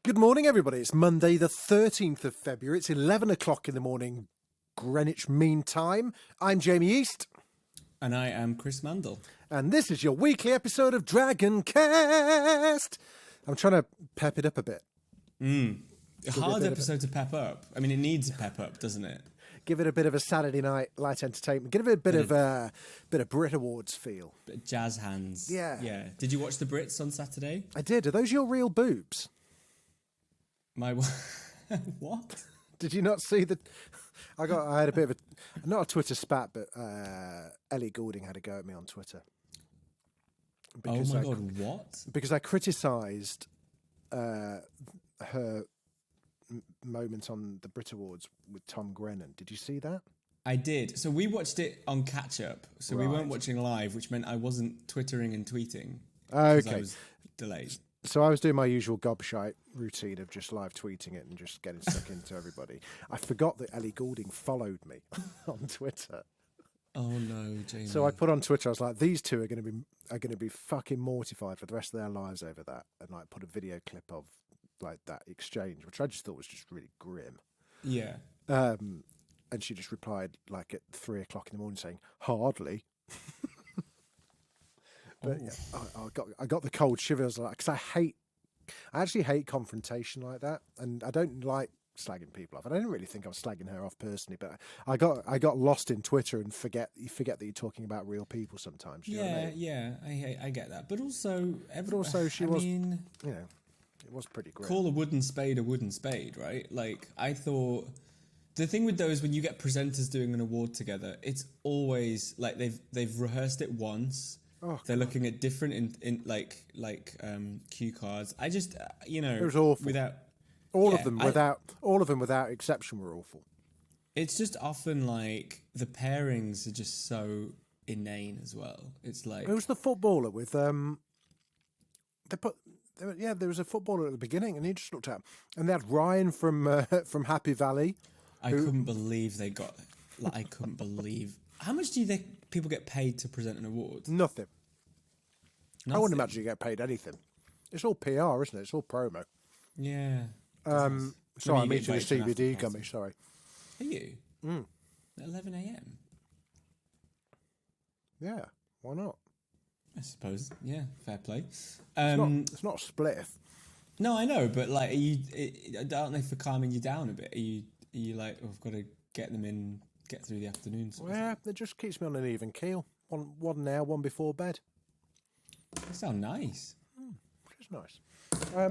Good morning, everybody. It's Monday, the 13th of February. It's 11 o'clock in the morning, Greenwich Mean Time. I'm Jamie East. And I am Chris Mandle. And this is your weekly episode of Dragoncast. I'm trying to pep it up a bit. A hard episode to pep up. I mean, it needs a pep up, doesn't it? Give it a bit of a Saturday night light entertainment. Give it a bit of Brit Awards feel. Bit of jazz hands. Yeah. Did you watch the Brits on Saturday? I did. Are those your real boobs? My what? Did you not see the? I had a bit of a, not a Twitter spat, but Ellie Goulding had a go at me on Twitter. Oh my God! What? Because I criticised her moment on the Brit Awards with Tom Grennan. Did you see that? I did. So we watched it on catch up. So we weren't watching live, which meant I wasn't twittering and tweeting. Okay. I was delayed. So I was doing my usual gobshite routine of just live tweeting it and just getting stuck into everybody. I forgot that Ellie Goulding followed me on Twitter. Oh no, Jamie. So I put on Twitter, I was like, these two are going to be fucking mortified for the rest of their lives over that, and like put a video clip of like that exchange, which I just thought was just really grim. Yeah. And she just replied like at 3 o'clock in the morning saying, "Hardly." But yeah, I got the cold shivers, like, because I actually hate confrontation like that, and I don't like slagging people off. And I didn't really think I was slagging her off personally, but I got lost in Twitter and you forget that you're talking about real people sometimes. You know what I mean? Yeah, I get that. But also, She was, you know, it was pretty great. Call a wooden spade, right? Like, I thought the thing with those, when you get presenters doing an award together, it's always like they've rehearsed it once. Oh, they're looking at different in cue cards. I just it was awful. All of them without exception were awful. It's just often like the pairings are just so inane as well. It's like, it was the footballer with there was a footballer at the beginning, and he just looked at him, and they had Ryan from Happy Valley. I couldn't believe they got. Like, I couldn't believe. How much do you think people get paid to present an award? Nothing. I wouldn't imagine you get paid anything. It's all PR, isn't it? It's all promo. Yeah. Sorry, I'm eating a CBD gummy. Sorry. Are you? At 11 a.m. Yeah. Why not? I suppose. Yeah. Fair play. It's not a spliff. No, I know, but like, aren't they for calming you down a bit? Are you like, I've got to get them in, get through the afternoon? Yeah, it just keeps me on an even keel. One now, one before bed. They sound nice. Which is nice.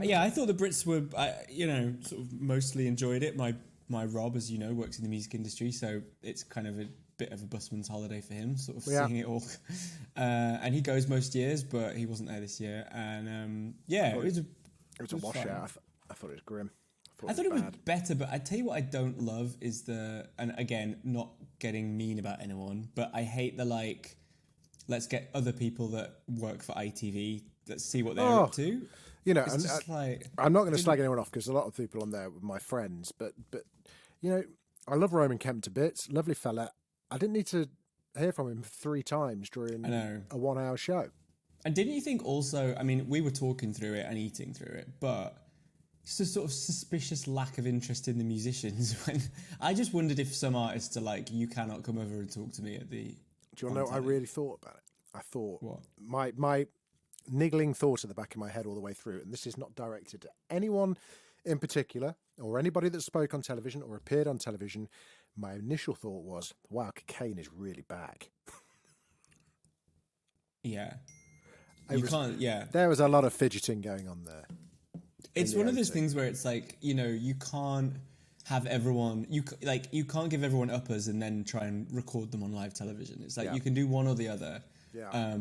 Yeah, I thought the Brits were, sort of mostly enjoyed it. My Rob, as you know, works in the music industry, so it's kind of a bit of a busman's holiday for him, sort of seeing it all. And he goes most years, but he wasn't there this year. And it was a washout. I thought it was grim. I thought it was better, but I tell you what I don't love is and again, not getting mean about anyone, but I hate the like, let's get other people that work for ITV, let's see what they're up to. You know, it's just like, I'm not going to slag anyone off because a lot of people on there were my friends, but you know, I love Roman Kemp to bits, lovely fella. I didn't need to hear from him 3 times during a 1 hour show. And didn't you think also, I mean, we were talking through it and eating through it, but it's a sort of suspicious lack of interest in the musicians. When I just wondered if some artists are like, you cannot come over and talk to me at the. Do you want to know what I really thought about it? I thought what? My niggling thought at the back of my head all the way through, and this is not directed to anyone in particular or anybody that spoke on television or appeared on television. My initial thought was, wow, cocaine is really back. Yeah. There was a lot of fidgeting going on there. It's one of those things where it's like, you know, you can't have everyone, you can't give everyone uppers and then try and record them on live television. It's like you can do one or the other. Yeah.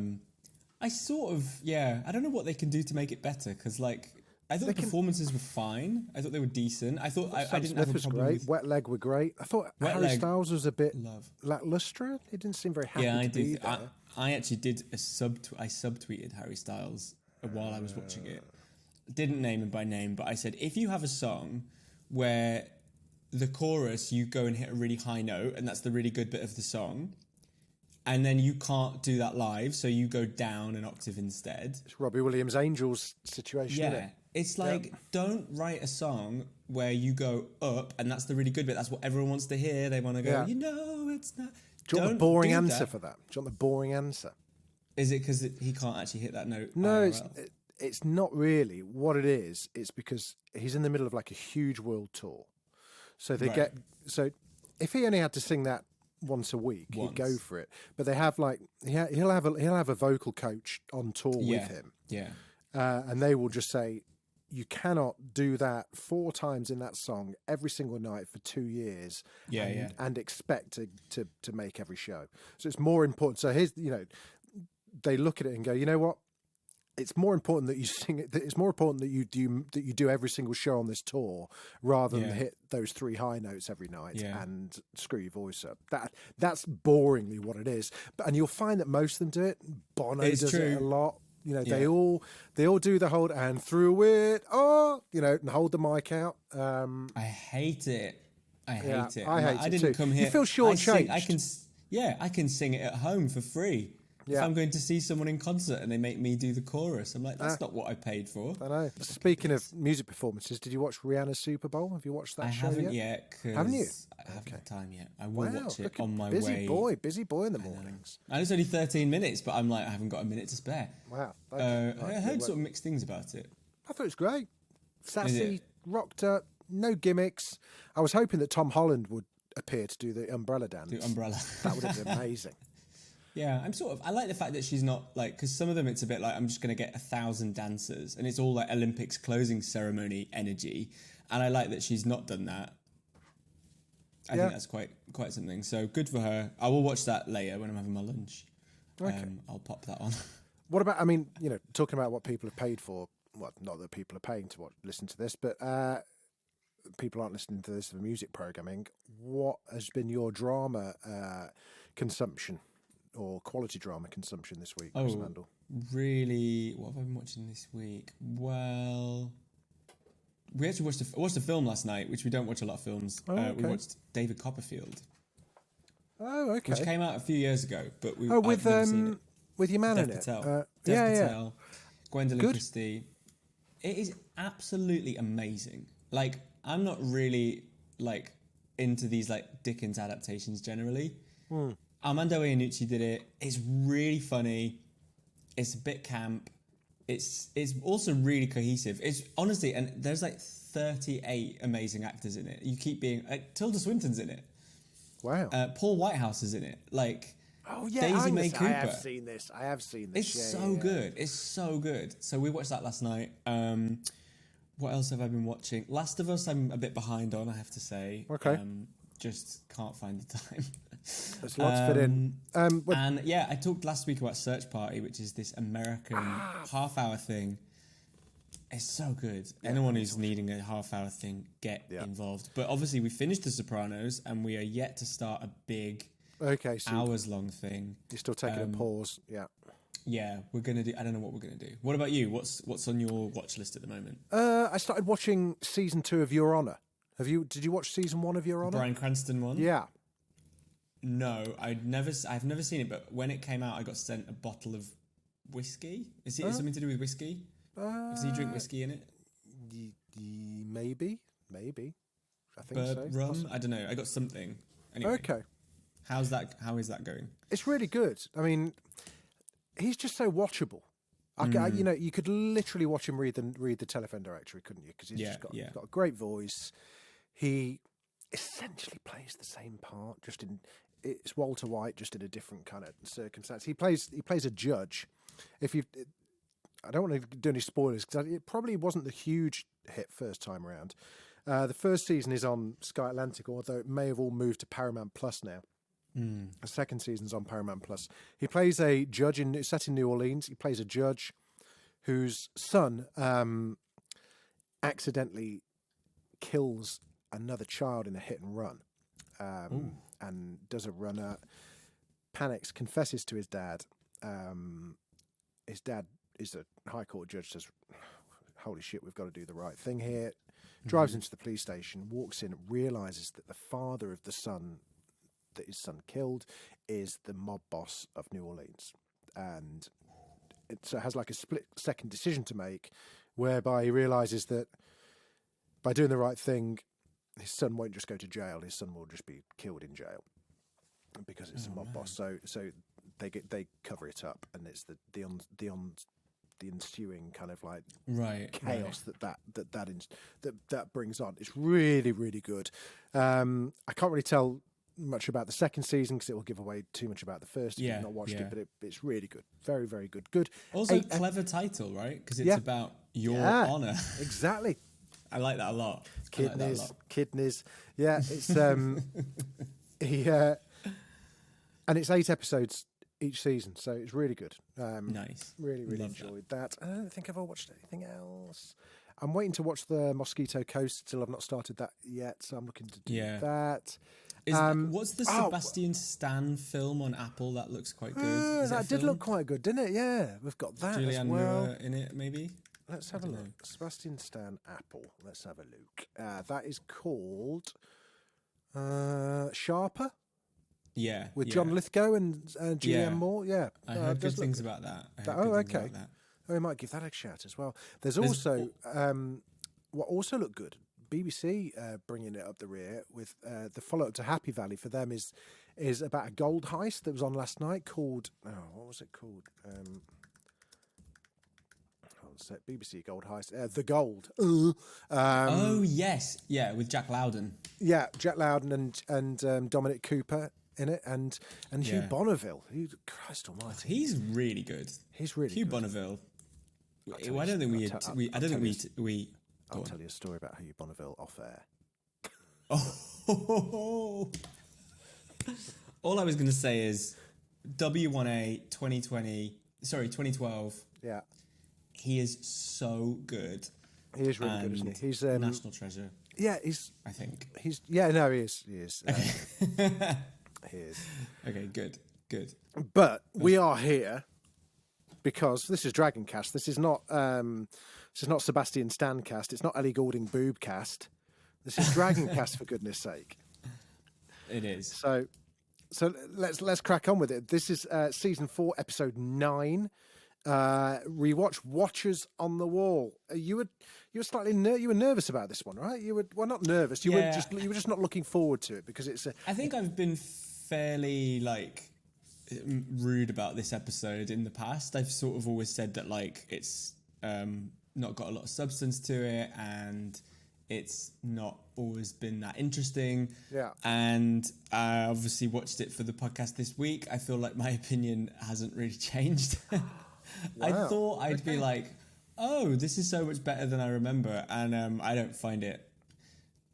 I sort of, I don't know what they can do to make it better, because like, I thought the performances were fine. I thought they were decent. I thought I didn't have a problem great. Wet Leg were great. I thought Harry Styles was a bit lackluster. He didn't seem very happy to be there. I actually did I subtweeted Harry Styles while I was watching it. Didn't name him by name, but I said, if you have a song where the chorus, you go and hit a really high note, and that's the really good bit of the song, and then you can't do that live, so you go down an octave instead. It's Robbie Williams' Angels situation, isn't it? It's like, don't write a song where you go up, and that's the really good bit. That's what everyone wants to hear. They want to go, it's not. Do you want the boring answer for that? Do you want the boring answer? Is it because he can't actually hit that note? No, it's not really. What it is, it's because he's in the middle of like a huge world tour. So so if he only had to sing that once a week, he'd go for it. But they have like he'll have a vocal coach on tour with him. Yeah. And they will just say, you cannot do that 4 times in that song every single night for 2 years and expect to make every show. So it's more important. So here's, they look at it and go, you know what? It's more important that you sing it. It's more important that you do every single show on this tour rather than hit those 3 high notes every night and screw your voice up. That's boringly what it is. And you'll find that most of them do it. Bono does it a lot. They all do the hold and through it, and hold the mic out. I hate it. I hate it. I didn't too. come here. You feel shortchanged. I can sing it at home for free. If I'm going to see someone in concert and they make me do the chorus, I'm like, that's not what I paid for. I know. Speaking of music performances, did you watch Rihanna's Super Bowl? Have you watched that show yet? I haven't yet. Haven't you? I haven't had time yet. I will watch it on my way. Busy boy in the mornings. And it's only 13 minutes, but I'm like, I haven't got a minute to spare. Wow. I heard sort of mixed things about it. I thought it was great. Sassy, rocked up, no gimmicks. I was hoping that Tom Holland would appear to do the umbrella dance. The umbrella. That would have been amazing. Yeah, I like the fact that she's not like, because some of them it's a bit like, I'm just going to get 1,000 dancers and it's all like Olympics closing ceremony energy. And I like that she's not done that. I think that's quite something. So good for her. I will watch that later when I'm having my lunch. Okay. I'll pop that on. What about, talking about what people have paid for, well, not that people are paying to listen to this, but people aren't listening to this for music programming. What has been your drama consumption? Or quality drama consumption this week, Chris Mandle? Really? What have I been watching this week? Well, we actually watched a film last night, which we don't watch a lot of films. We watched David Copperfield. Oh, okay. Which came out a few years ago, but I've with never seen it. With your man Dev in Patel. it. Dev Patel, Gwendolyn Christie. It is absolutely amazing. Like, I'm not really like into these like Dickens adaptations generally. Armando Iannucci did it. It's really funny. It's a bit camp. It's also really cohesive. It's honestly, and there's like 38 amazing actors in it. You keep being Tilda Swinton's in it. Wow. Paul Whitehouse is in it. Like, Daisy May Cooper. I have seen this. It's so good. It's so good. So we watched that last night. What else have I been watching? Last of Us, I'm a bit behind on, I have to say. Okay. Just can't find the time. There's lots fit in. And I talked last week about Search Party, which is this American half-hour thing. It's so good. Anyone who's needing a half-hour thing, get involved. But obviously, we finished The Sopranos, and we are yet to start a big hours-long thing. You're still taking a pause, Yeah, we're gonna do. I don't know what we're gonna do. What about you? What's on your watch list at the moment? I started watching season 2 of Your Honor. Did you watch season 1 of Your Honor? Bryan Cranston one. Yeah. No, I've never seen it. But when it came out, I got sent a bottle of whiskey. Is it something to do with whiskey? Does he drink whiskey in it? Maybe. I think so. Rum? Possibly. I don't know. I got something. Anyway, okay. How is that going? It's really good. I mean, he's just so watchable. You could literally watch him read the telephone directory, couldn't you? Because he's just got a great voice. He essentially plays the same part, it's Walter White, just in a different kind of circumstance. He plays a judge. I don't want to do any spoilers because it probably wasn't the huge hit first time around. The first season is on Sky Atlantic, although it may have all moved to Paramount Plus now. The second season's on Paramount Plus. He plays a judge set in New Orleans. He plays a judge whose son accidentally kills another child in a hit and run, and does a runner, panics, confesses to his dad. His dad is a high court judge, says, holy shit, we've got to do the right thing here. Drives into the police station, walks in, realises that the father of the son that his son killed is the mob boss of New Orleans. And so it has like a split-second decision to make. whereby he realizes that by doing the right thing, his son won't just go to jail. His son will just be killed in jail because it's a mob boss. So they cover it up, and it's the ensuing kind of like chaos that brings on. It's really, really good. I can't really tell much about the second season because it will give away too much about the first if you've not watched it, but it's really good. Very, very good. Also, clever title, right? Because it's about your honor. Exactly. I like that a lot. Kidneys. Yeah, it's and it's 8 episodes each season, so it's really good. Nice. Really, really enjoyed that. I don't think I've ever watched anything else. I'm waiting to watch the Mosquito Coast. Still, I've not started that yet, so I'm looking to do that. What's the Sebastian Stan film on Apple? That looks quite good. That did look quite good, didn't it? Yeah, we've got that Julianne as well. Moore in it, maybe? Let's have a look. Sebastian Stan Apple. Let's have a look. That is called Sharper. Yeah. With John Lithgow and Julianne Moore. Yeah. I heard good things about that. Okay. We might give that a shout as well. There's also, what also looked good, BBC bringing it up the rear with the follow-up to Happy Valley for them is about a gold heist that was on last night called, what was it called? BBC Gold Heist, The Gold. Oh, yes. Yeah, with Jack Loudon. Yeah, Jack Loudon and Dominic Cooper in it, and Hugh Bonneville. Christ almighty. He's really good. He's really Hugh good. Bonneville. I don't think we... I'll tell you a story about Hugh Bonneville off air. Oh. All I was going to say is W1A 2012. Yeah. He is so good. He is really good, isn't he? He's national treasure. Yeah, he's. I think he's. Yeah, no, he is. He is. He is. Okay, good. But we are here because this is Dragoncast. This is not Sebastian Stancast. It's not Ellie Goulding Boobcast. This is Dragoncast, for goodness sake. It is. So let's crack on with it. This is season 4, episode 9. Rewatch Watchers on the Wall. You were slightly you were nervous about this one, right? You were not nervous. You were just not looking forward to it because it's. I think I've been fairly rude about this episode in the past. I've sort of always said that it's not got a lot of substance to it and it's not always been that interesting. Yeah. And I obviously watched it for the podcast this week. I feel like my opinion hasn't really changed. Wow. I thought I'd be like, oh, this is so much better than I remember. And I don't find it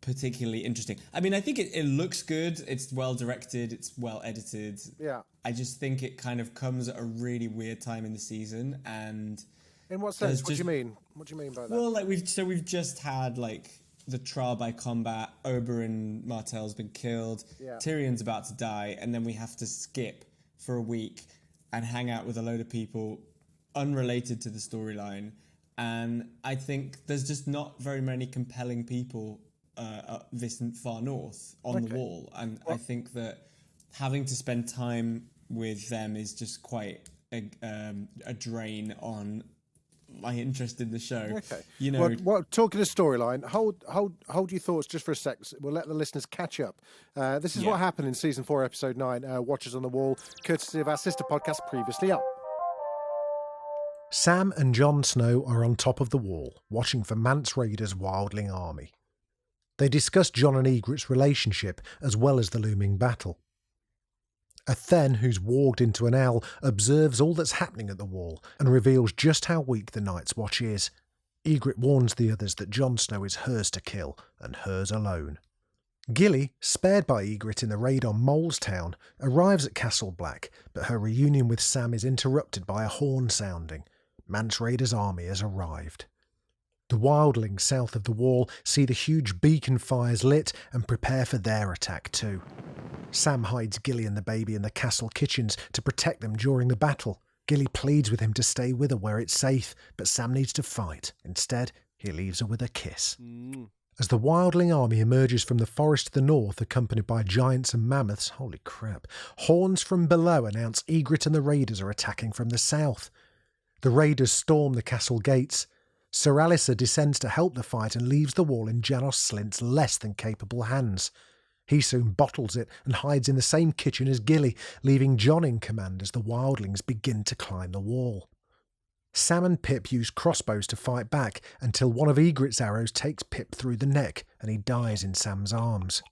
particularly interesting. I mean, I think it looks good. It's well directed. It's well edited. Yeah. I just think it kind of comes at a really weird time in the season. And in what sense? What do you mean? What do you mean by that? Well, we've just had the trial by combat. Oberyn Martell's been killed. Yeah. Tyrion's about to die, and then we have to skip for a week and hang out with a load of people unrelated to the storyline. And I think there's just not very many compelling people this far north on the wall. And I think that having to spend time with them is just quite a drain on my interest in the show. Okay. You know, talking of storyline, hold your thoughts just for a sec. We'll let the listeners catch up. This is what happened in season 4, episode 9, Watchers on the Wall, courtesy of our sister podcast Previously Up. Sam and Jon Snow are on top of the wall, watching for Mance Rayder's wildling army. They discuss Jon and Ygritte's relationship, as well as the looming battle. Athen, who's warged into an owl, observes all that's happening at the wall and reveals just how weak the Night's Watch is. Ygritte warns the others that Jon Snow is hers to kill, and hers alone. Gilly, spared by Ygritte in the raid on Molestown, arrives at Castle Black, but her reunion with Sam is interrupted by a horn sounding. Mance Rayder's army has arrived. The wildlings south of the wall see the huge beacon fires lit and prepare for their attack too. Sam hides Gilly and the baby in the castle kitchens to protect them during the battle. Gilly pleads with him to stay with her where it's safe, but Sam needs to fight. Instead, he leaves her with a kiss. As the wildling army emerges from the forest to the north, accompanied by giants and mammoths, holy crap, horns from below announce Ygritte and the raiders are attacking from the south. The raiders storm the castle gates. Sir Alliser descends to help the fight and leaves the wall in Janos Slint's less than capable hands. He soon bottles it and hides in the same kitchen as Gilly, leaving John in command as the wildlings begin to climb the wall. Sam and Pip use crossbows to fight back until one of Egret's arrows takes Pip through the neck and he dies in Sam's arms.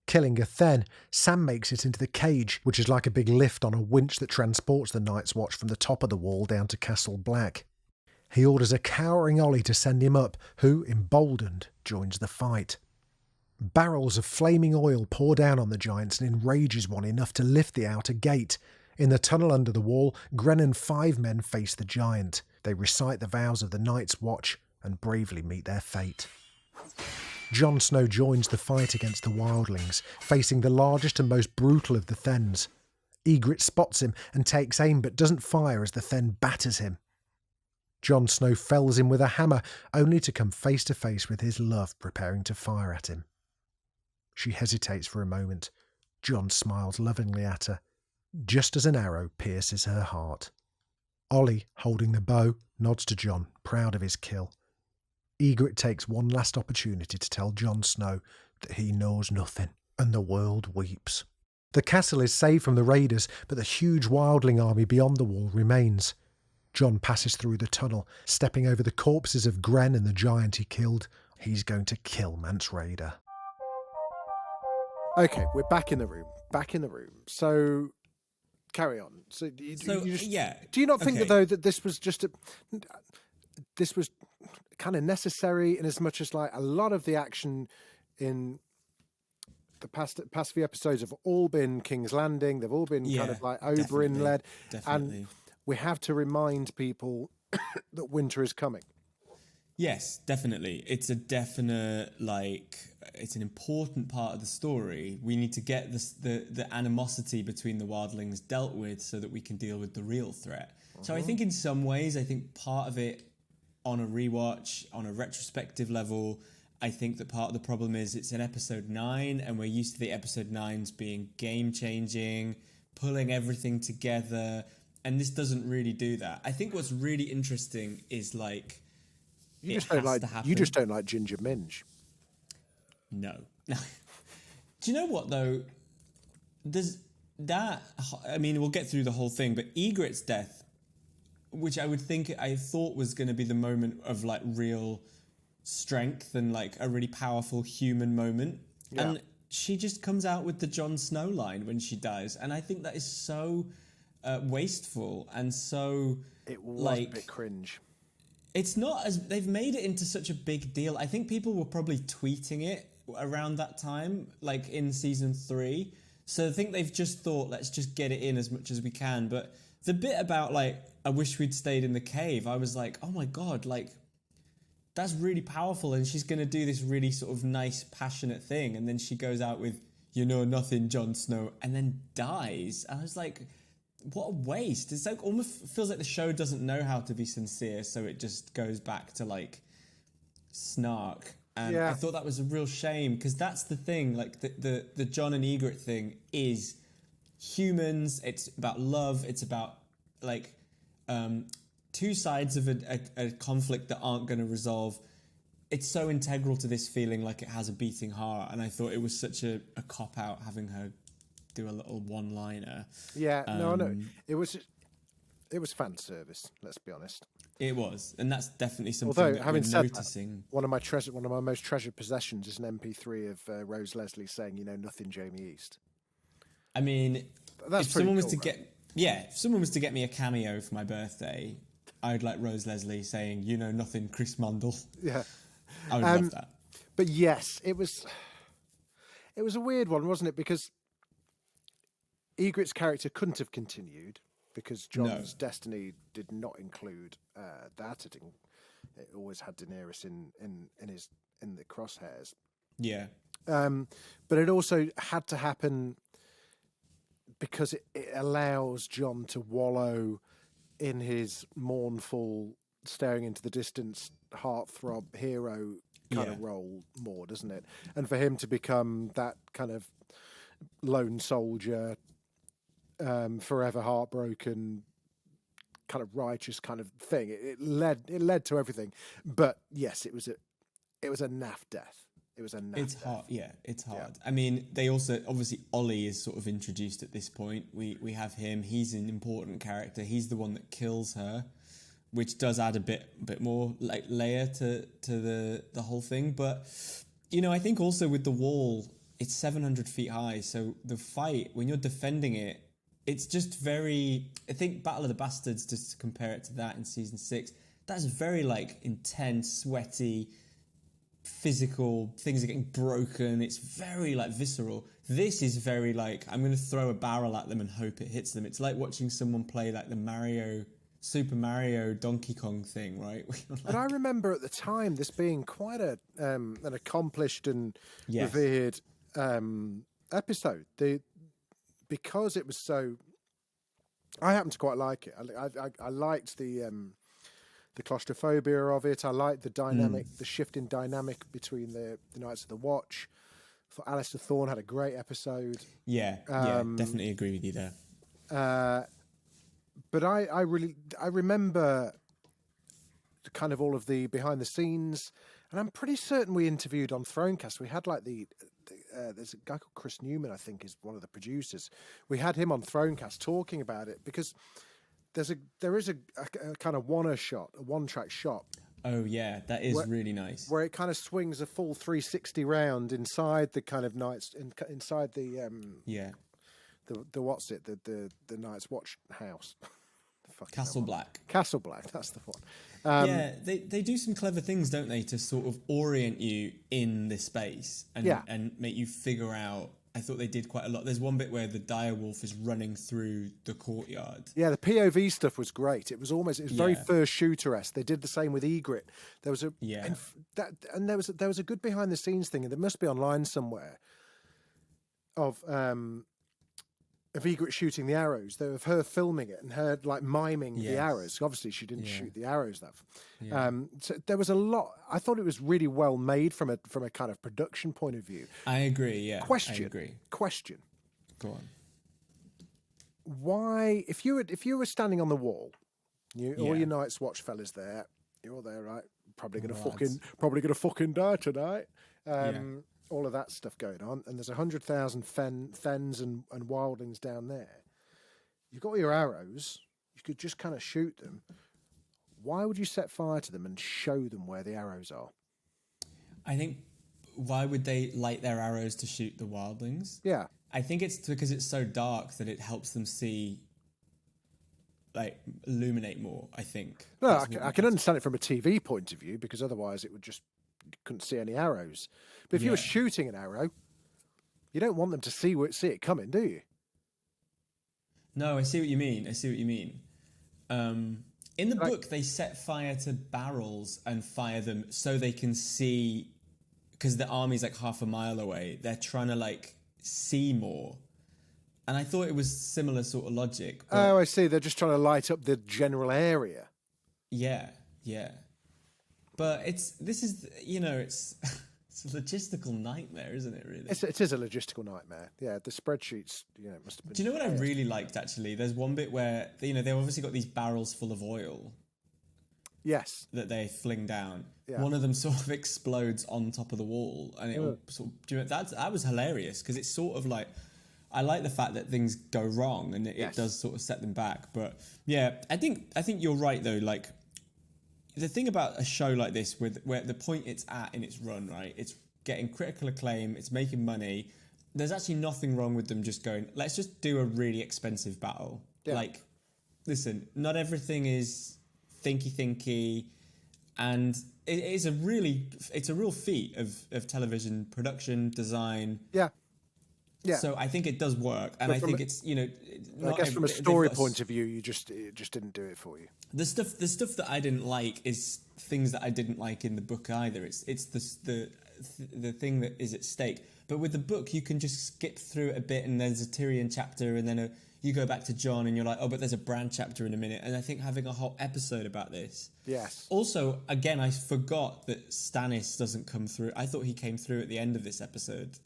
Killing a Then, Sam makes it into the cage, which is like a big lift on a winch that transports the Night's Watch from the top of the wall down to Castle Black. He orders a cowering Ollie to send him up, who, emboldened, joins the fight. Barrels of flaming oil pour down on the giants and enrages one enough to lift the outer gate. In the tunnel under the wall, Gren and 5 men face the giant. They recite the vows of the Night's Watch and bravely meet their fate. Jon Snow joins the fight against the wildlings, facing the largest and most brutal of the Thens. Ygritte spots him and takes aim but doesn't fire as the Then batters him. Jon Snow fells him with a hammer, only to come face to face with his love preparing to fire at him. She hesitates for a moment. Jon smiles lovingly at her, just as an arrow pierces her heart. Ollie, holding the bow, nods to Jon, proud of his kill. Ygritte takes one last opportunity to tell Jon Snow that he knows nothing, and the world weeps. The castle is saved from the raiders, but the huge wildling army beyond the wall remains. Jon passes through the tunnel, stepping over the corpses of Gren and the giant he killed. He's going to kill Mance Rayder. Okay, we're back in the room. So, carry on. So, do you not think that, though, that this was just this was kind of necessary in as much as, like, a lot of the action in the past few episodes have all been King's Landing. They've all been kind of like Oberyn led. Definitely. And we have to remind people that winter is coming. Yes, definitely. It's a definite, it's an important part of the story. We need to get the animosity between the wildlings dealt with so that we can deal with the real threat. So I think in some ways, part of it on a rewatch, on a retrospective level, I think that part of the problem is it's in episode 9 and we're used to the episode 9s being game-changing, pulling everything together, and this doesn't really do that. I think what's really interesting is You just don't like Ginger Minge. No. Do you know what, though? There's that... I mean, we'll get through the whole thing, but Ygritte's death, which I thought was going to be the moment of, real strength and, a really powerful human moment. Yeah. And she just comes out with the Jon Snow line when she dies. And I think that is so wasteful and so... It was a bit cringe. It's not as... They've made it into such a big deal. I think people were probably tweeting it around that time, in season 3. So I think they've just thought, let's just get it in as much as we can. But the bit about, I wish we'd stayed in the cave, I was like, oh my God, that's really powerful. And she's going to do this really sort of nice, passionate thing. And then she goes out with, you know nothing, Jon Snow, and then dies. I was like... What a waste. It's almost feels like the show doesn't know how to be sincere, so it just goes back to snark. And I thought that was a real shame, because that's the thing, the Jon and Ygritte thing is humans, it's about love, it's about two sides of a conflict that aren't going to resolve. It's so integral to this feeling like it has a beating heart, and I thought it was such a cop-out having her do a little one-liner. Yeah, no, I know. It was fan service, let's be honest. It was, and that's definitely something that we're noticing. That, one of my most treasured possessions is an MP3 of Rose Leslie saying, you know nothing, Jamie East. I mean, that's if someone was cool, if someone was to get me a cameo for my birthday, I'd like Rose Leslie saying, you know nothing, Chris Mandle. Yeah. I would love that. But yes, it was a weird one, wasn't it? Because Ygritte's character couldn't have continued because Jon's destiny did not include that. It always had Daenerys in the crosshairs. Yeah. But it also had to happen because it allows Jon to wallow in his mournful, staring into the distance, heartthrob hero kind of role more, doesn't it? And for him to become that kind of lone soldier, forever heartbroken kind of righteous kind of thing. It led to everything. But yes, it was a naff death. It was a naff It's death. hard. Yeah, it's hard. Yeah. I mean, they also obviously Ollie is sort of introduced at this point. We have him. He's an important character. He's the one that kills her, which does add a bit more like layer to the whole thing. But I think also with the wall, it's 700 feet high. So the fight, when you're defending it, it's just very. I think Battle of the Bastards, just to compare it to that in season 6, that's very like intense, sweaty, physical. Things are getting broken. It's very like visceral. This is very like, I'm going to throw a barrel at them and hope it hits them. It's like watching someone play like the Super Mario Donkey Kong thing, right? And I remember at the time this being quite an accomplished and revered episode. Because it was so, I happen to quite like it. I liked the claustrophobia of it. I liked the dynamic, the shift in dynamic between the Knights of the Watch. For Alistair Thorne had a great episode. Yeah, definitely agree with you there. But I remember kind of all of the behind the scenes, and I'm pretty certain we interviewed on Thronecast. We had like there's a guy called Chris Newman, I think, is one of the producers. We had him on Thronecast talking about it because there is a kind of one-track shot. Oh yeah, that is really nice. Where it kind of swings a full 360 round inside the kind of Knights inside the the what's it the Night's Watch house. Castle Black. Castle Black, that's the one. They do some clever things, don't they, to sort of orient you in this space and make you figure out. I thought they did quite a lot. There's one bit where the direwolf is running through the courtyard. Yeah, the POV stuff was great. It was very first shooter-esque. They did the same with Egret. There was there was a good behind the scenes thing, and there must be online somewhere of Egret shooting the arrows, of her filming it and her like miming the arrows. Obviously, she didn't shoot the arrows. So there was a lot. I thought it was really well made from a kind of production point of view. I agree. Yeah. Question. Go on. Why, if you were standing on the wall, all your Night's Watch fellas there, you're all there, right? Probably gonna fucking die tonight. All of that stuff going on, and there's 100,000 fens and wildlings down there. You've got your arrows. You could just kind of shoot them. Why would you set fire to them and show them where the arrows are? I think, why would they light their arrows to shoot the wildlings? Yeah. I think it's because it's so dark that it helps them see, like, illuminate more, I think. No, I can understand it from a TV point of view, because otherwise you couldn't see any arrows. But if you were shooting an arrow, you don't want them to see it coming, do you? No, I see what you mean. In the book, they set fire to barrels and fire them so they can see, because the army's like half a mile away. They're trying to like see more. And I thought it was similar sort of logic. Oh, I see. They're just trying to light up the general area. Yeah. But it's it's a logistical nightmare, isn't it, really? It is a logistical nightmare. Yeah, the spreadsheets, must have been... Do you know what I really liked, actually? There's one bit where, they've obviously got these barrels full of oil. Yes. That they fling down. Yeah. One of them sort of explodes on top of the wall, and it all sort of... that was hilarious, because it's sort of like... I like the fact that things go wrong, and it does sort of set them back. But, yeah, I think you're right, though, like... The thing about a show like this, where the point it's at in its run, right? It's getting critical acclaim, it's making money. There's actually nothing wrong with them just going, let's just do a really expensive battle. Yeah. Like, listen, not everything is thinky, and it's a real feat of television production, design. Yeah. Yeah. So I think it does work, and I think it's I guess from a story point of view, it just didn't do it for you. The stuff that I didn't like is things that I didn't like in the book either. It's the thing that is at stake. But with the book, you can just skip through it a bit, and there's a Tyrion chapter, and then you go back to Jon, and you're like, oh, but there's a Bran chapter in a minute. And I think having a whole episode about this. Yes. Also, again, I forgot that Stannis doesn't come through. I thought he came through at the end of this episode.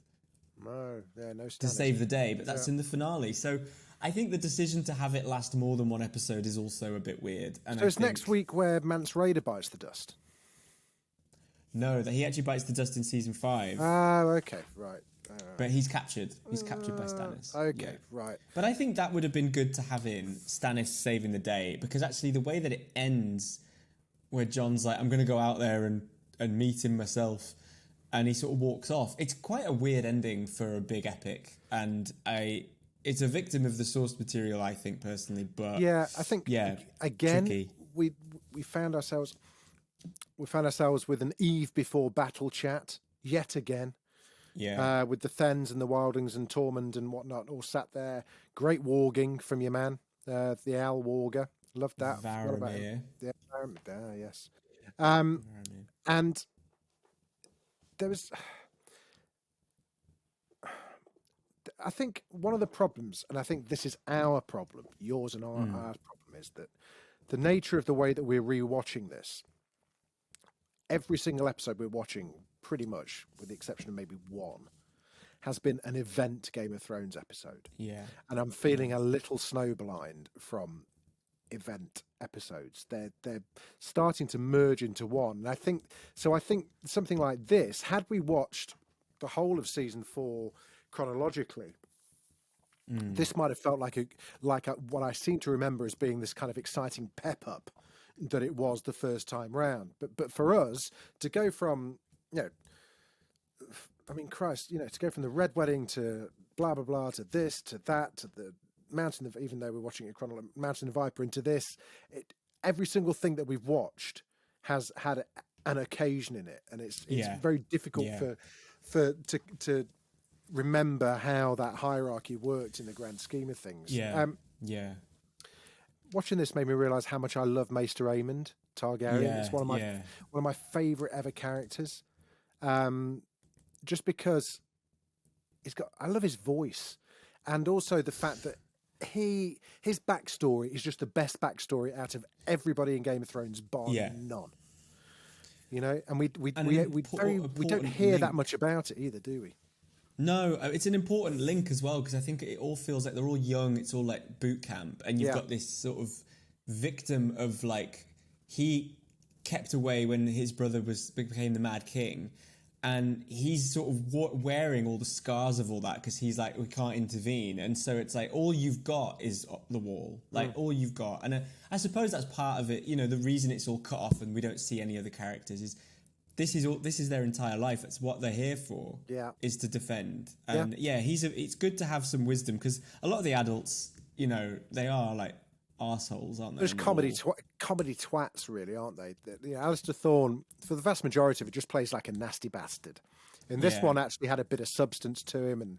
No Stannis. To save the day, but that's in the finale. So I think the decision to have it last more than one episode is also a bit weird. And So it's next week where Mance Rayder bites the dust. No, that he actually bites the dust in season 5. Oh, okay, right. But he's captured. He's captured by Stannis. Okay, right. But I think that would have been good to have in Stannis saving the day, because actually the way that it ends, where Jon's like, I'm going to go out there and meet him myself, and he sort of walks off. It's quite a weird ending for a big epic, and it's a victim of the source material, I think, personally. But yeah, I think again tricky. we found ourselves with an eve before battle chat yet again. Yeah, with the Thens and the Wildings and Tormund and whatnot all sat there. Great warging from your man, the Owl Warger. Loved that. Varamir. Yeah, Varamir, yes. And there was, I think one of the problems, and I think this is our problem, yours and our problem, is that the nature of the way that we're rewatching this, every single episode we're watching, pretty much, with the exception of maybe one, has been an event Game of Thrones episode. Yeah. And I'm feeling a little snowblind from event episodes. They're starting to merge into one. And I think something like this, had we watched the whole of season 4 chronologically, this might have felt like what I seem to remember as being this kind of exciting pep up that it was the first time round. But for us to go from, I mean, Christ, to go from the Red Wedding to blah, blah, blah, to this, to that, to the Mountain of, even though we're watching it chronologically, Mountain of Viper, into this, every single thing that we've watched has had an occasion in it. And it's very difficult to remember how that hierarchy worked in the grand scheme of things. Watching this made me realise how much I love Maester Aemond Targaryen. It's one of my favourite ever characters. Just because I love his voice, and also the fact that his backstory is just the best backstory out of everybody in Game of Thrones, bar none. And we don't hear that much about it either, do we? No, it's an important link as well, because I think it all feels like they're all young. It's all like boot camp, and you've got this sort of victim of like, he kept away when his brother became the Mad King, and he's sort of wearing all the scars of all that, because he's like, we can't intervene, and so it's like all you've got is the wall, like all you've got. And I suppose that's part of it. The reason it's all cut off and we don't see any other characters is this is their entire life. It's what they're here for. Is to defend. And it's good to have some wisdom, because a lot of the adults, they are like arseholes, aren't they? There's comedy twats, really, aren't they? Alistair Thorne, for the vast majority of it, just plays like a nasty bastard. And this one actually had a bit of substance to him and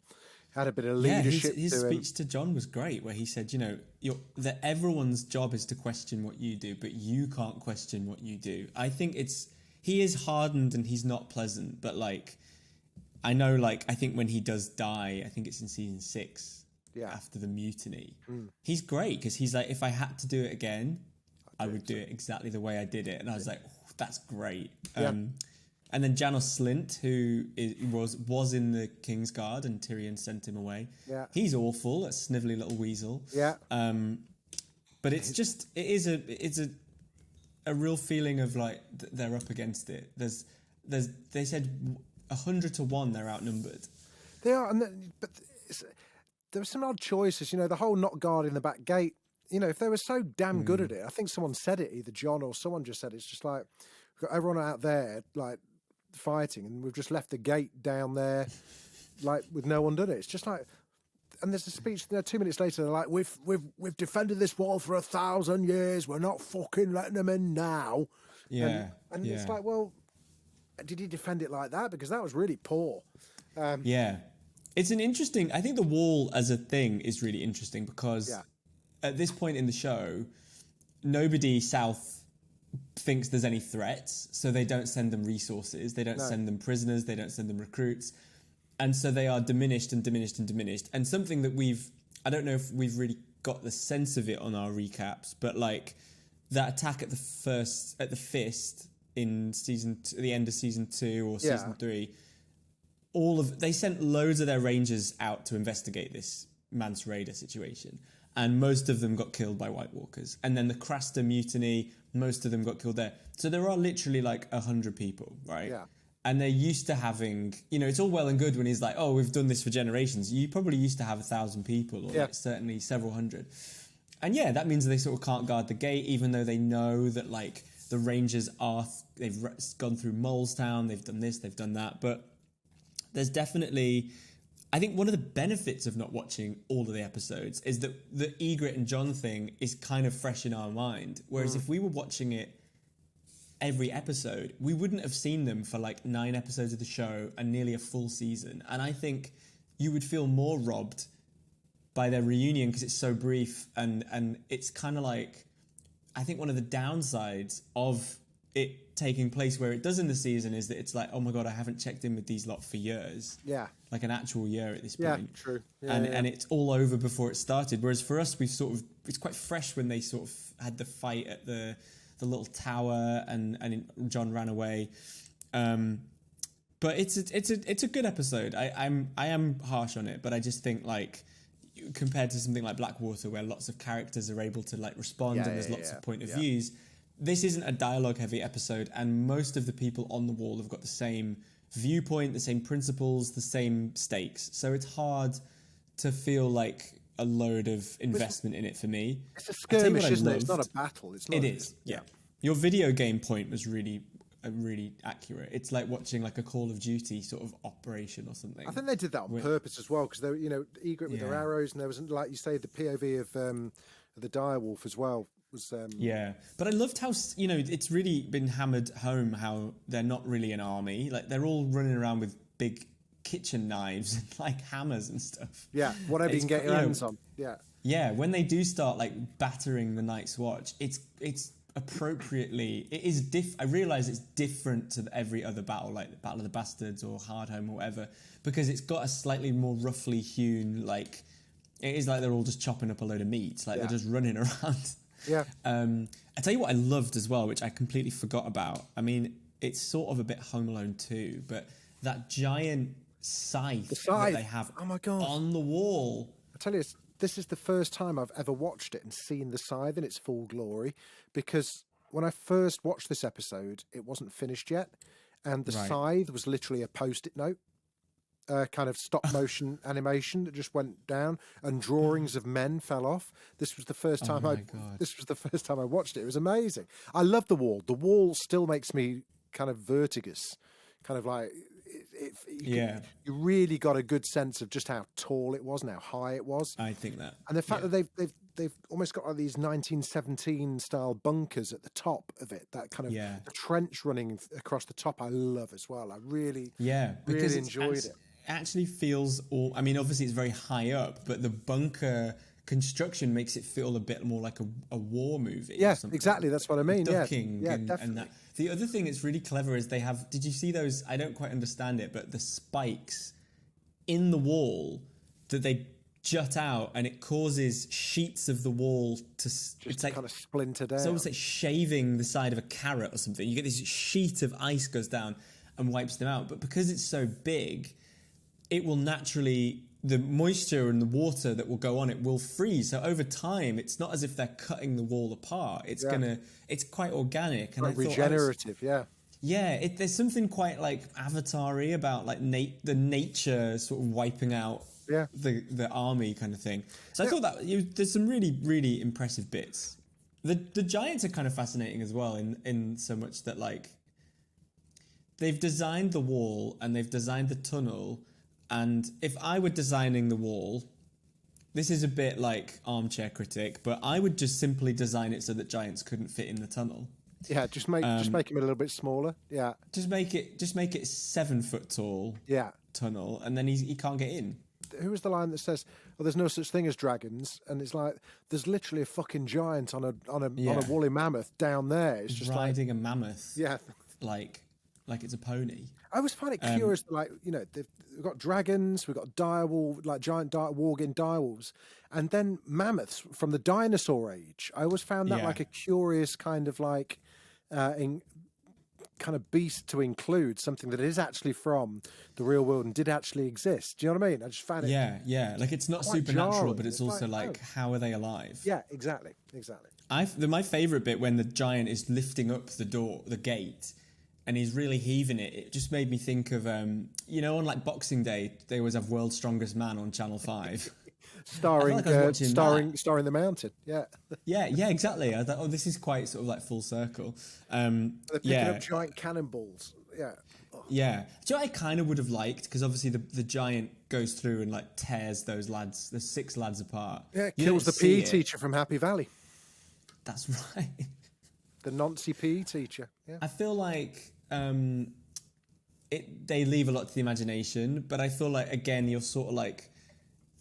had a bit of leadership. His speech to Jon was great, where he said, that everyone's job is to question what you do, but you can't question what you do. I think he is hardened and he's not pleasant, but I know, I think when he does die, I think it's in season 6, after the mutiny, he's great, because he's like, if I had to do it again, I would do it exactly the way I did it. And I was like, oh, that's great. And then Janos Slynt, who was in the Kingsguard, and Tyrion sent him away. He's awful, a snivelly little weasel. But it's a real feeling of like they're up against it. They said 100 to 1 they're outnumbered. They are, but there were some odd choices. The whole not guarding the back gate. If they were so damn good at it, I think someone said it, either Jon or someone just said it, it's just like, we've got everyone out there like fighting, and we've just left the gate down there, like with no one done it. It's just like. And there's a speech 2 minutes later, they're like, we've defended this wall for 1,000 years. We're not fucking letting them in now. And it's like, well, did he defend it like that? Because that was really poor. It's an interesting, I think the wall as a thing is really interesting, because at this point in the show, nobody south thinks there's any threats. So they don't send them resources. They don't send them prisoners. They don't send them recruits. And so they are diminished and diminished and diminished. And something that I don't know if we've really got the sense of it on our recaps, but like that attack at the Fist in the end of season 2 or season 3, they sent loads of their rangers out to investigate this Mance Rayder situation. And most of them got killed by White Walkers. And then the Craster mutiny, most of them got killed there. So there are literally like 100 people, right? Yeah. And they're used to having, it's all well and good when he's like, oh, we've done this for generations. You probably used to have 1,000 people, or like certainly several hundred. And yeah, that means they sort of can't guard the gate, even though they know that like the Rangers they've gone through Molestown, they've done this, they've done that. But there's definitely, I think one of the benefits of not watching all of the episodes is that the Egret and John thing is kind of fresh in our mind. Whereas if we were watching it every episode, we wouldn't have seen them for like 9 episodes of the show and nearly a full season. And I think you would feel more robbed by their reunion because it's so brief, and it's kind of like, I think one of the downsides of it taking place where it does in the season is that it's like, oh my god, I haven't checked in with these lot for years. Yeah. Like an actual year at this point. Yeah, true. Yeah, and it's all over before it started. Whereas for us, it's quite fresh when they sort of had the fight at the little tower and John ran away. But it's a good episode. I am harsh on it, but I just think like compared to something like Blackwater where lots of characters are able to like respond and there's lots of point of views, this isn't a dialogue heavy episode, and most of the people on the wall have got the same viewpoint, the same principles, the same stakes. So it's hard to feel like a load of investment in it for me. It's a skirmish, isn't it? It's not a battle. It is, yeah. Your video game point was really accurate. It's like watching like a Call of Duty sort of operation or something. I think they did that on purpose as well, because they were, Egret with their arrows, and there was, like you say, the POV of the direwolf as well. Was yeah, but I loved how it's really been hammered home how they're not really an army. Like they're all running around with big kitchen knives and like hammers and stuff. Yeah, whatever you can get your hands on. Yeah. Yeah, when they do start like battering the Night's Watch, it's appropriately, it is I realise it's different to every other battle, like the Battle of the Bastards or Hardhome or whatever, because it's got a slightly more roughly hewn, like it is like they're all just chopping up a load of meat, like they're just running around. Yeah. I tell you what I loved as well, which I completely forgot about. I mean, it's sort of a bit Home Alone 2, but that giant scythe that they have on the wall. I tell you, this is the first time I've ever watched it and seen the scythe in its full glory, because when I first watched this episode, it wasn't finished yet, and the scythe was literally a post-it note, kind of stop motion animation that just went down, and drawings of men fell off. This was the first time I watched it. It was amazing. I love the wall. The wall still makes me kind of vertigus, kind of like. You really got a good sense of just how tall it was and how high it was. I think that, and the fact that they've almost got like these 1917 style bunkers at the top of it. That kind of the trench running across the top. I love as well. I really enjoyed it. Actually feels I mean, obviously it's very high up, but the bunker construction makes it feel a bit more like a war movie. Yeah, exactly. That's what I mean. Ducking definitely. And that. The other thing that's really clever is they have, did you see those? I don't quite understand it, but the spikes in the wall that they jut out, and it causes sheets of the wall to it's like kind of splinter down. It's almost like shaving the side of a carrot or something. You get this sheet of ice goes down and wipes them out, but because it's so big, it will naturally, the moisture and the water that will go on it will freeze. So over time, it's not as if they're cutting the wall apart. It's it's quite organic and like regenerative. There's something quite like Avatar-y about like the nature sort of wiping out the army kind of thing. So I thought that there's some really, really impressive bits. The giants are kind of fascinating as well in so much that like they've designed the wall and they've designed the tunnel. And if I were designing the wall, this is a bit like armchair critic, but I would just simply design it so that giants couldn't fit in the tunnel. Yeah, just make him a little bit smaller. Yeah, just make it 7 foot tall. Yeah, tunnel, and then he can't get in. Who was the line that says, "Well, there's no such thing as dragons," and it's like there's literally a fucking giant on a woolly mammoth down there. It's just riding a mammoth. Yeah, like it's a pony. I always find it curious that, like, we've got dragons, we've got direwolf, like giant warging direwolves, and then mammoths from the dinosaur age. I always found that like a curious kind of like kind of beast to include something that is actually from the real world and did actually exist. Do you know what I mean? I just found it. Yeah. Like it's not quite supernatural, jarring. but it's also like, how are they alive? Yeah, exactly. My favorite bit when the giant is lifting up the gate, and he's really heaving it. It just made me think of on like Boxing Day they always have World's Strongest Man on Channel 5. starring the Mountain. Yeah, exactly. I thought, oh, this is quite sort of like full circle. They're picking up giant cannonballs. Yeah. Yeah. Do you know what I kind of would have liked? Because obviously the giant goes through and like tears those lads, the 6 lads apart. Yeah, kills the PE teacher from Happy Valley. That's right. The Nancy PE teacher. Yeah. I feel like they leave a lot to the imagination, but I feel like, again, you're sort of like,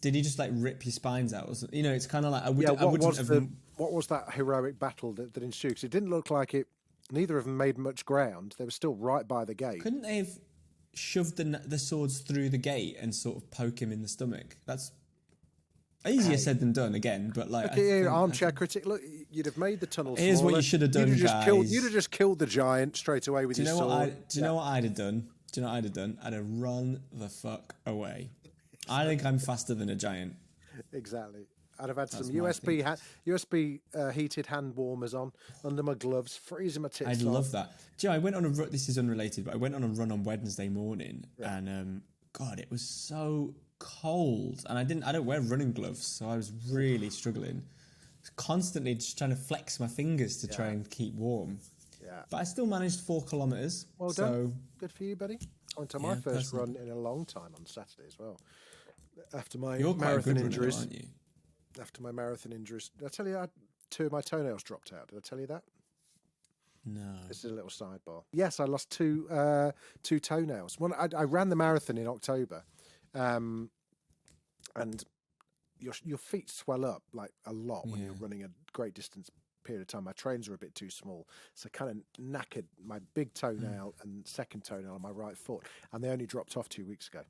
did he just like rip your spines out? It's kind of like what was that heroic battle that ensued? 'Cause it didn't look like it. Neither of them made much ground. They were still right by the gate. Couldn't they have shoved the swords through the gate and sort of poke him in the stomach? That's easier said than done. Again, but like, armchair critic. Look, you'd have made the tunnel. Here's what you should have done, guys. You'd have just killed the giant straight away with your sword. Do you know what I'd have done? I'd have run the fuck away. I think I'm faster than a giant. Exactly. I'd have had some USB heated hand warmers on under my gloves, freezing my tits off. I'd love that. Do you know, I went on a run. This is unrelated, but I went on a run on Wednesday morning, and God, it was so cold, and I don't wear running gloves, so I was really struggling. I was constantly just trying to flex my fingers to try and keep warm. Yeah. But I still managed 4 kilometers. Well done. Good for you, buddy. I went on my first run in a long time on Saturday as well. After my marathon injuries. Runner, aren't you? After my marathon injuries. Did I tell you 2 of my toenails dropped out? Did I tell you that? No. This is a little sidebar. Yes, I lost two toenails. I ran the marathon in October, and your feet swell up like a lot when you're running a great distance period of time. My trains are a bit too small, so I kind of knackered my big toenail and second toenail on my right foot, and they only dropped off 2 weeks ago.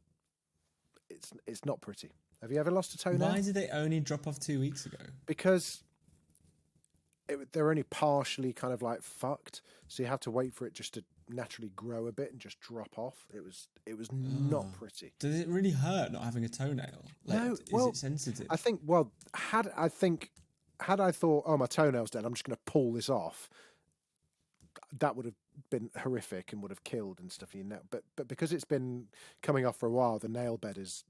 It's not pretty. Have you ever lost a toenail? Why did they only drop off 2 weeks ago? Because they're only partially kind of like fucked, so you have to wait for it just to naturally grow a bit and just drop off. It was not pretty. Does it really hurt not having a toenail? No. Is it sensitive? I think. Well, had I thought, oh, my toenail's dead, I'm just going to pull this off, that would have been horrific and would have killed and stuff. But because it's been coming off for a while, the nail bed is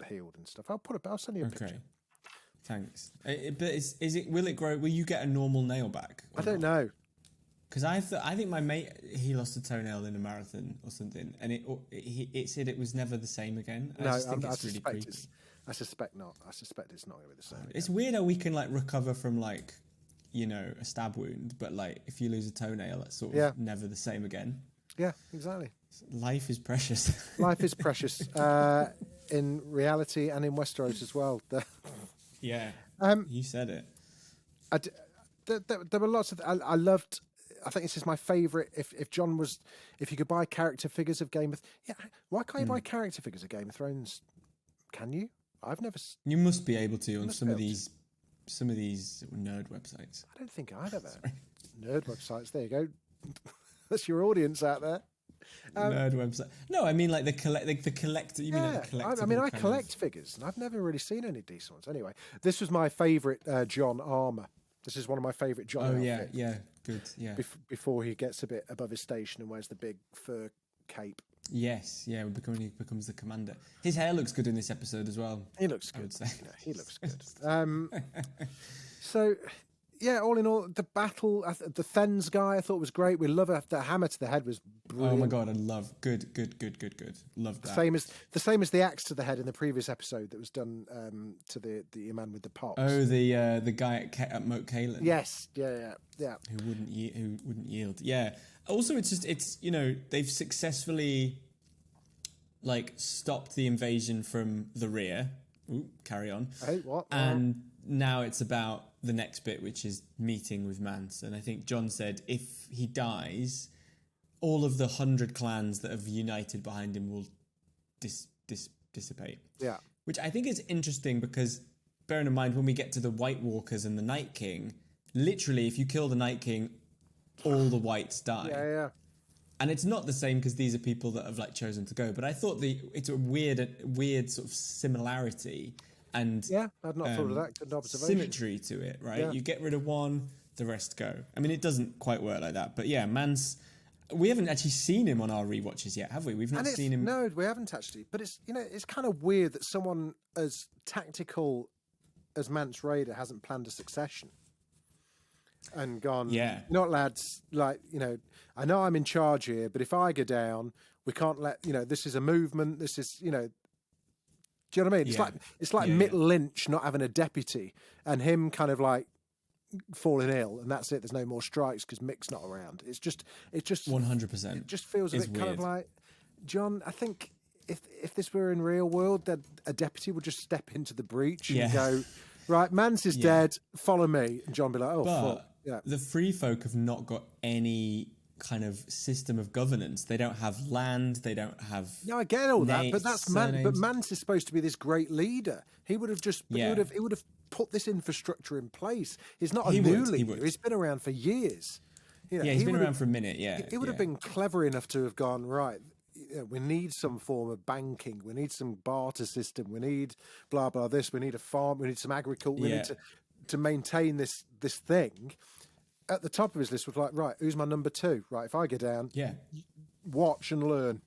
healed and stuff. I'll send you a picture. Thanks. But is it? Will it grow? Will you get a normal nail back? I don't know. Because I think my mate, he lost a toenail in a marathon or something, and it said it was never the same again. I suspect not. I suspect it's not going to be the same. It's weird how we can like recover from like, a stab wound, but like if you lose a toenail, that's sort of never the same again. Yeah, exactly. Life is precious. Life is precious in reality and in Westeros as well. Yeah, you said it. There were lots of. I loved. I think this is my favourite. If you could buy character figures of Game of, why can't you buy character figures of Game of Thrones? Can you? I've never. You must be able to on some of these nerd websites. I don't think I've ever. Nerd websites. There you go. That's your audience out there. Nerd website. No, I mean like the collector. You mean like the collectible? I mean, I collect figures, and I've never really seen any decent ones. Anyway, this was my favourite John armour. This is one of my favourite John outfits. Yeah, good, yeah. Before he gets a bit above his station and wears the big fur cape. Yes, yeah, he becomes the commander. His hair looks good in this episode as well. He looks good. He looks good. So, yeah, all in all, the battle, the Thenns guy I thought was great. We love it. The hammer to the head was brilliant. Oh my god, I love good. Love that. The same as the axe to the head in the previous episode that was done to the man with the pox. Oh, the guy at Moat Cailin. Yes, yeah. Who wouldn't yield? Yeah. Also, it's they've successfully like stopped the invasion from the rear. Ooh, carry on. Hey, what? And now it's about the next bit, which is meeting with Mance. And I think John said if he dies, all of the 100 clans that have united behind him will dissipate. Yeah. Which I think is interesting because, bearing in mind, when we get to the White Walkers and the Night King, literally, if you kill the Night King, all the Whites die. Yeah. And it's not the same because these are people that have like chosen to go. But I thought it's a weird sort of similarity and Yeah, I'd not thought of that. Good observation. Symmetry to it, right? Yeah. You get rid of one, the rest go. I mean, it doesn't quite work like that. But yeah, we haven't actually seen him on our rewatches yet, have we? We've not seen him. No, we haven't actually. But it's it's kind of weird that someone as tactical as Mance Rayder hasn't planned a succession and gone. Yeah. You know what, lads? Like, I know I'm in charge here, but if I go down, we can't let this is a movement. This is do you know what I mean? It's like Mitt Lynch not having a deputy and him kind of like falling ill, and that's it. There's no more strikes because Mick's not around. It's just 100%. It just feels a bit weird. kind of like, John. I think if this were in real world, that a deputy would just step into the breach and go, right, Mance is dead. Follow me, and John would be like, oh, fuck. Yeah. The Free Folk have not got any kind of system of governance. They don't have land. They don't have. No, I get all that, but that's But Mance is supposed to be this great leader. He would have just. He would have put this infrastructure in place. He's not a new leader. He's been around for years. He's been around for a minute. Yeah, he would have been clever enough to have gone right. We need some form of banking. We need some barter system. We need blah blah this. We need a farm. We need some agriculture. We need to maintain this thing. At the top of his list was like, right, who's my number two? Right, if I go down, watch and learn.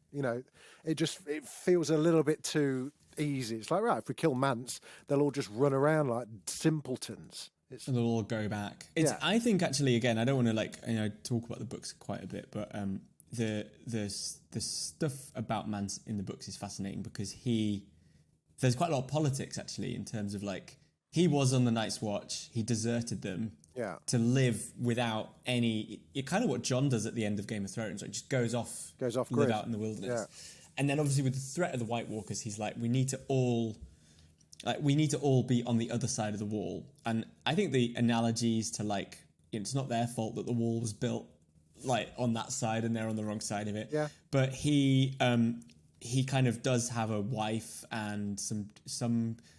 It feels a little bit too easy. It's like, right, if we kill Mance, they'll all just run around like simpletons. And they'll all go back. I think actually, again, I don't want to talk about the books quite a bit, but the stuff about Mance in the books is fascinating because there's quite a lot of politics actually in terms of like he was on the Night's Watch, he deserted them. Yeah. To live without any, kind of what Jon does at the end of Game of Thrones, right? Just goes off live grid. out in the wilderness. Yeah. And then obviously with the threat of the White Walkers, he's like, we need to all be on the other side of the wall. And I think the analogies to it's not their fault that the wall was built on that side and they're on the wrong side of it. Yeah. But he kind of does have a wife and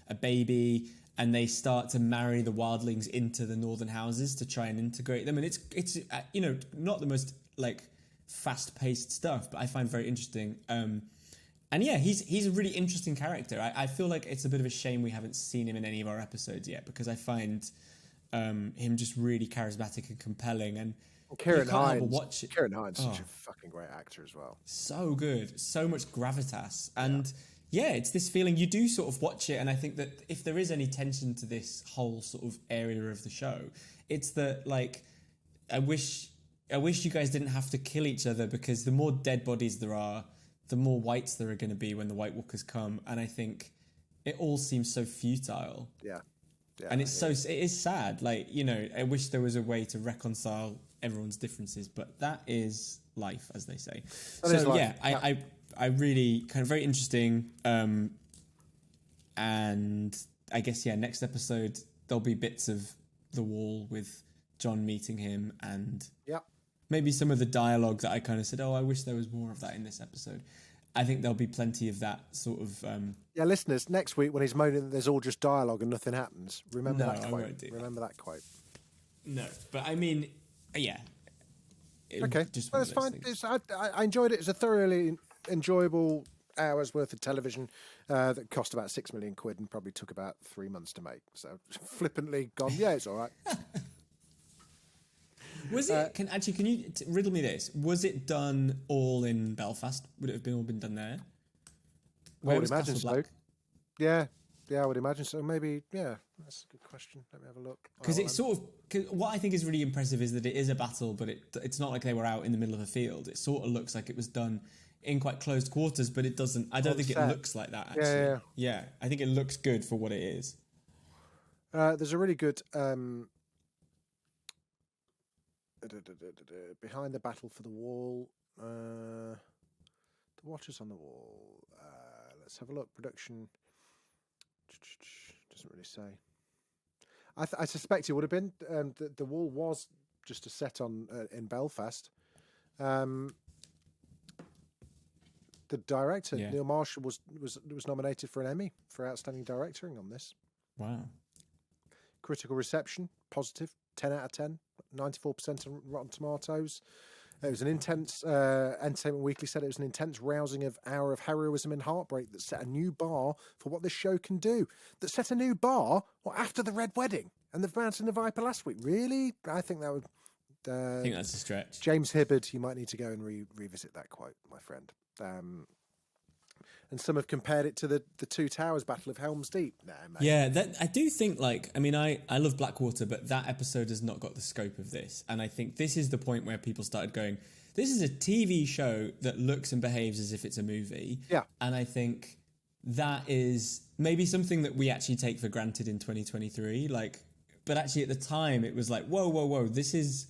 a baby. And they start to marry the wildlings into the northern houses to try and integrate them. And it's not the most fast-paced stuff, but I find very interesting. And yeah, he's a really interesting character. I feel like it's a bit of a shame we haven't seen him in any of our episodes yet because I find him just really charismatic and compelling. And Kieran Hines. Kieran Hines is such a fucking great actor as well. So good, so much gravitas, and. Yeah, it's this feeling you do sort of watch it, and I think that if there is any tension to this whole sort of area of the show, it's that I wish you guys didn't have to kill each other because the more dead bodies there are, the more whites there are going to be when the White Walkers come, and I think it all seems so futile. Yeah. And it is sad. I wish there was a way to reconcile everyone's differences, but that is life, as they say. I really kind of very interesting. And I guess, next episode, there'll be bits of the wall with Jon meeting him and maybe some of the dialogue that I kind of said, I wish there was more of that in this episode. I think there'll be plenty of that sort of... listeners, next week when he's moaning that there's all just dialogue and nothing happens, remember that quote. I won't do that. Remember that quote. No, but I mean, yeah. Okay, that's fine. I enjoyed it. It's a thoroughly enjoyable hour's worth of television that cost about £6 million and probably took about 3 months to make. So flippantly gone, it's all right. Was it? Can you riddle me this? Was it done all in Belfast? Would it have all been done there? I would imagine so. Yeah, I would imagine so. Maybe, that's a good question. Let me have a look. Because it's what I think is really impressive is that it is a battle, but it's not like they were out in the middle of a field. It sort of looks like it was done in quite close quarters, but it doesn't. I don't think it looks like that. Actually, yeah. I think it looks good for what it is. There's a really good behind the battle for the wall. The Watchers on the Wall. Let's have a look. Production doesn't really say. I suspect it would have been. The wall was just a set on in Belfast. The director Neil Marshall was nominated for an Emmy for outstanding directing on this. Wow. Critical reception positive, 10 out of 10, 94% on Rotten Tomatoes. It was an intense. Entertainment Weekly said it was an intense, rousing hour of heroism and heartbreak that set a new bar for what this show can do. That set a new bar. Well, after the Red Wedding and the Mountain of Viper last week. Really, I think that would. I think that's a stretch. James Hibbard, you might need to go and revisit that quote, my friend. And some have compared it to the Two Towers Battle of Helm's Deep. Nah, mate. Yeah, I do think, like, I mean, I love Blackwater, but that episode has not got the scope of this. And I think this is the point where people started going, this is a TV show that looks and behaves as if it's a movie. Yeah. And I think that is maybe something that we actually take for granted in 2023. Like, but actually at the time it was like, whoa, this is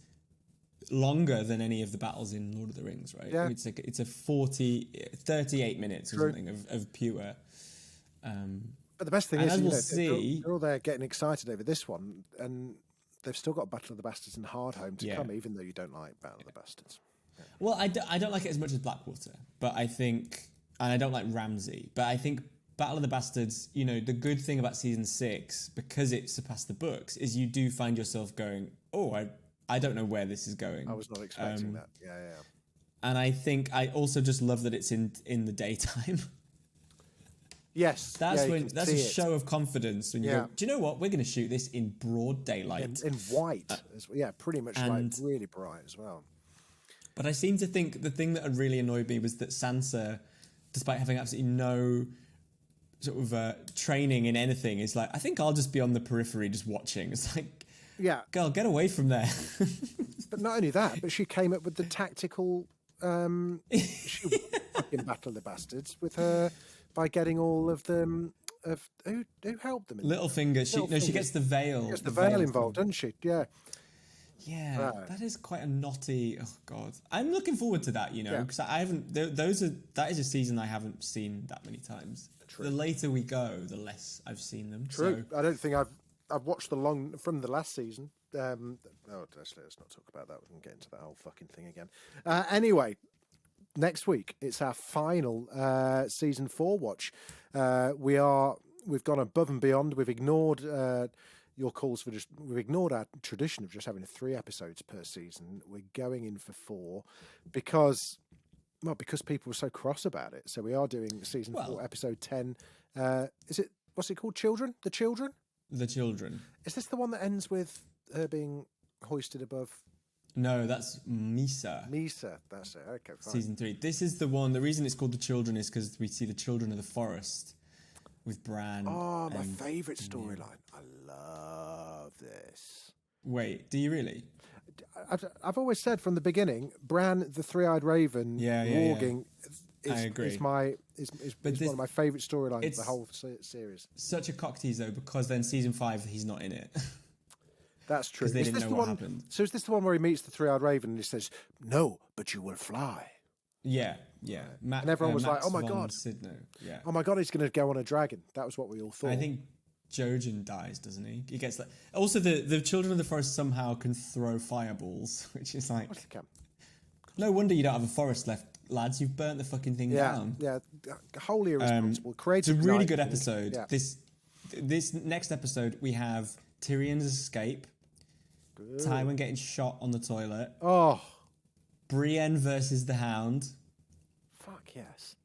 longer than any of the battles in Lord of the Rings, right? Yeah. It's a 38 minutes or something of pure. But the best thing is, they're all there getting excited over this one, and they've still got Battle of the Bastards and Hardhome to come, even though you don't like Battle of the Bastards. Yeah. Well, I don't like it as much as Blackwater, but I think, and I don't like Ramsay, but I think Battle of the Bastards, you know, the good thing about season 6, because it surpassed the books, is you do find yourself going, oh, I don't know where this is going. I was not expecting that. Yeah. And I think I also just love that it's in the daytime. Yes. That's a show of confidence when you go, do you know what? We're going to shoot this in broad daylight. In white. Pretty much like really bright as well. But I seem to think the thing that had really annoyed me was that Sansa, despite having absolutely no sort of training in anything, is like, I think I'll just be on the periphery just watching. It's like, girl, get away from there. But not only that, but she came up with the tactical in Battle of the Bastards with her by getting all of them of who helped them. Littlefinger. She gets the veil. She gets the veil involved, doesn't she? Yeah. Yeah, that is quite a knotty. Oh God, I'm looking forward to that. You know, because I haven't. That is a season I haven't seen that many times. True. The later we go, the less I've seen them. True. So. I don't think I've watched from the last season. Let's not talk about that. We can get into that whole fucking thing again. Anyway, next week it's our final season 4 watch. We've gone above and beyond. We've ignored your calls we've ignored our tradition of just having 3 episodes per season. We're going in for 4 because people were so cross about it. So we are doing season 4, episode 10. What's it called? Children? The Children? The Children. Is this the one that ends with her being hoisted above? No, that's Misa. Misa, that's it. Okay, fine. Season 3. This is the one. The reason it's called The Children is because we see the children of the forest with Bran. Oh, my favourite storyline. I love this. Wait, do you really? I've always said from the beginning, Bran, the Three-Eyed Raven, warging. I agree. Is one of my favourite storylines of the whole series. Such a cock tease though, because then season 5 he's not in it. That's true. Because they didn't know what happened. So is this the one where he meets the Three-Eyed Raven and he says, "No, but you will fly"? Yeah. And everyone was like, "Oh my god, yeah. Oh my god, he's going to go on a dragon." That was what we all thought. I think Jojen dies, doesn't he? He gets like. Also, the children of the forest somehow can throw fireballs, which is like. No wonder you don't have a forest left, lads. You've burnt the fucking thing down. Yeah, wholly irresponsible. Creative. It's a really good episode. Yeah. This next episode we have Tyrion's escape, Tywin getting shot on the toilet. Oh, Brienne versus the Hound. Fuck yes.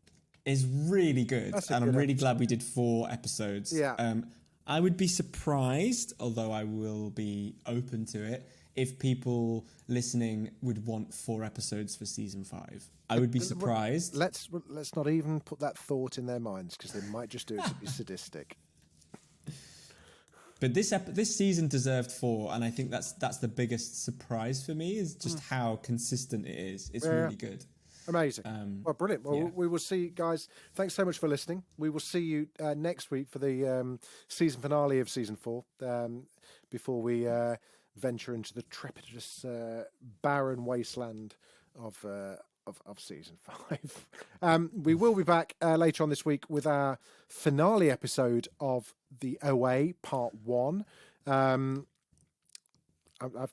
Is really good, and I'm really glad we did 4 episodes. Yeah. I would be surprised, although I will be open to it, if people listening would want 4 episodes for season 5. I would be surprised. Let's not even put that thought in their minds, because they might just do it to be sadistic. But this season deserved 4, and I think that's the biggest surprise for me, is just how consistent it is. It's really good. Amazing. Well, brilliant. Well, we will see, guys. Thanks so much for listening. We will see you next week for the season finale of season 4, before we venture into the trepidous barren wasteland of season 5. We will be back later on this week with our finale episode of the OA Part 1. I've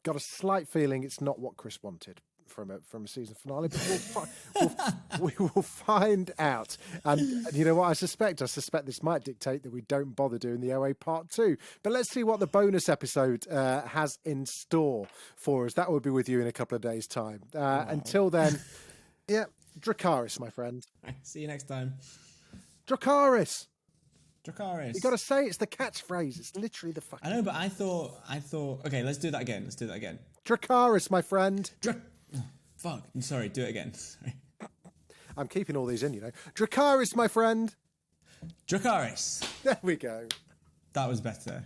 got a slight feeling it's not what Chris wanted. from a season finale, but we will find out. And you know what? I suspect this might dictate that we don't bother doing the OA Part 2. But let's see what the bonus episode has in store for us. That will be with you in a couple of days' time. Until then, yeah, Dracarys, my friend. See you next time. Dracarys. Dracarys. You got to say it's the catchphrase. It's literally the fucking. I know, but I thought. Okay, let's do that again. Dracarys, my friend. Fuck. I'm sorry. Do it again. Sorry. I'm keeping all these in, you know. Dracarys, my friend. Dracarys. There we go. That was better.